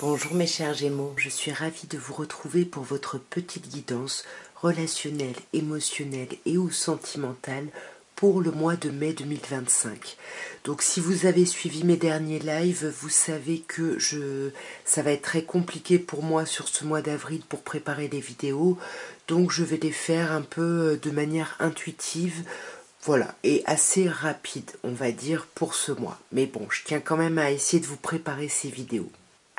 Bonjour mes chers Gémeaux, je suis ravie de vous retrouver pour votre petite guidance relationnelle, émotionnelle et ou sentimentale pour le mois de mai 2025. Donc si vous avez suivi mes derniers lives, vous savez que ça va être très compliqué pour moi sur ce mois d'avril pour préparer les vidéos. Donc je vais les faire un peu de manière intuitive. Voilà, et assez rapide, on va dire, pour ce mois. Mais bon, je tiens quand même à essayer de vous préparer ces vidéos.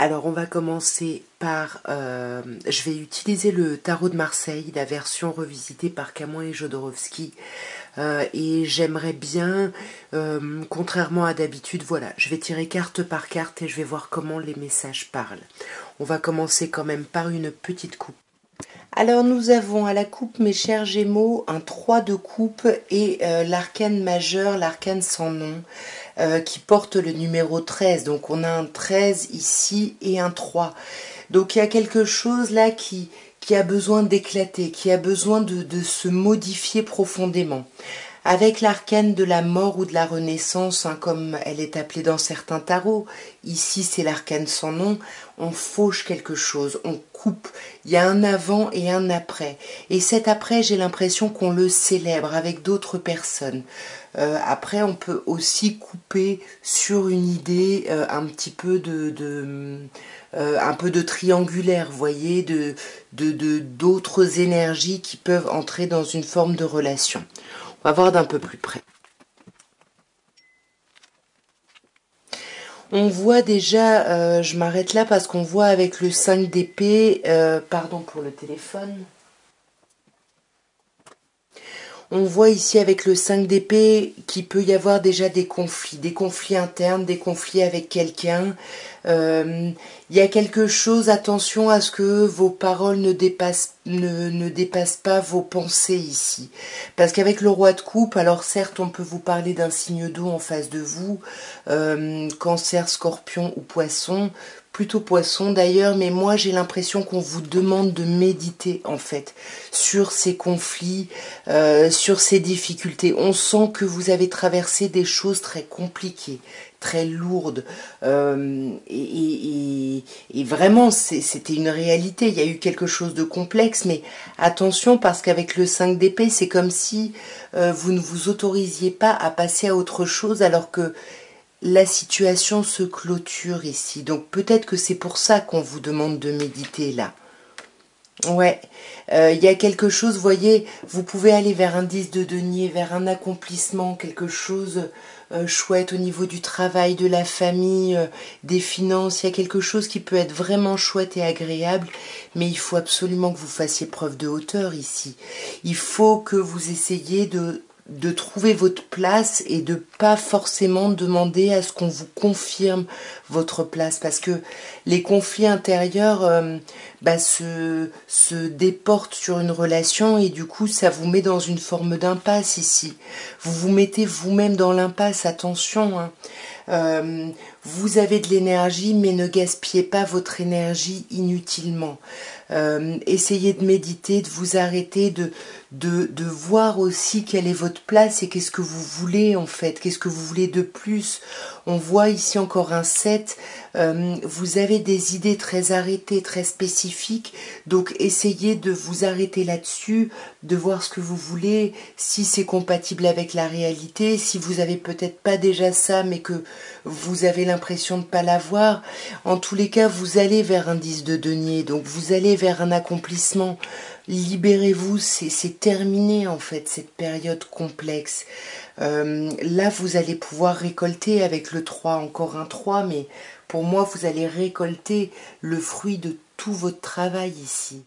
Alors on va commencer par, je vais utiliser le tarot de Marseille, la version revisitée par Camões et Jodorowsky, et j'aimerais bien, contrairement à d'habitude, voilà, je vais tirer carte par carte et je vais voir comment les messages parlent. On va commencer quand même par une petite coupe. Alors nous avons à la coupe, mes chers Gémeaux, un 3 de coupe et l'arcane majeur, l'arcane sans nom, qui porte le numéro 13. Donc on a un 13 ici et un 3. Donc il y a quelque chose là qui a besoin d'éclater, qui a besoin de se modifier profondément. Avec l'arcane de la mort ou de la renaissance, hein, comme elle est appelée dans certains tarots, ici c'est l'arcane sans nom, on fauche quelque chose, on coupe, il y a un avant et un après. Et cet après, j'ai l'impression qu'on le célèbre avec d'autres personnes. Après, on peut aussi couper sur une idée un petit peu un peu de triangulaire, vous voyez, d'autres énergies qui peuvent entrer dans une forme de relation. On va voir d'un peu plus près. On voit déjà, je m'arrête là parce qu'on voit avec le 5 d'épée, pardon pour le téléphone. On voit ici avec le 5 d'épée qu'il peut y avoir déjà des conflits internes, des conflits avec quelqu'un. Il y a quelque chose, attention à ce que vos paroles ne dépassent pas vos pensées ici. Parce qu'avec le roi de coupe, alors certes on peut vous parler d'un signe d'eau en face de vous, cancer, scorpion ou poisson, plutôt poisson d'ailleurs, mais moi j'ai l'impression qu'on vous demande de méditer en fait sur ces conflits, sur ces difficultés. On sent que vous avez traversé des choses très compliquées, très lourdes, et vraiment c'était une réalité, il y a eu quelque chose de complexe, mais attention parce qu'avec le 5 d'épée c'est comme si vous ne vous autorisiez pas à passer à autre chose alors que la situation se clôture ici. Donc peut-être que c'est pour ça qu'on vous demande de méditer là. Ouais, il y a quelque chose, vous voyez, vous pouvez aller vers un 10 de denier, vers un accomplissement, quelque chose chouette au niveau du travail, de la famille, des finances. Il y a quelque chose qui peut être vraiment chouette et agréable, mais il faut absolument que vous fassiez preuve de hauteur ici. Il faut que vous essayiez de trouver votre place et de pas forcément demander à ce qu'on vous confirme votre place, parce que les conflits intérieurs se déportent sur une relation et du coup ça vous met dans une forme d'impasse ici. Vous vous mettez vous-même dans l'impasse, attention, hein. Vous avez de l'énergie, mais ne gaspillez pas votre énergie inutilement. Essayez de méditer, de vous arrêter, de voir aussi quelle est votre place et qu'est-ce que vous voulez en fait, qu'est-ce que vous voulez de plus. On voit ici encore un 7, vous avez des idées très arrêtées, très spécifiques, donc essayez de vous arrêter là-dessus, de voir ce que vous voulez, si c'est compatible avec la réalité, si vous avez peut-être pas déjà ça, mais que vous avez l'impression de ne pas l'avoir. En tous les cas, vous allez vers un 10 de denier, donc vous allez vers un accomplissement. Libérez-vous, c'est terminé en fait, cette période complexe. Là, vous allez pouvoir récolter avec le 3, encore un 3, mais pour moi, vous allez récolter le fruit de tout votre travail ici.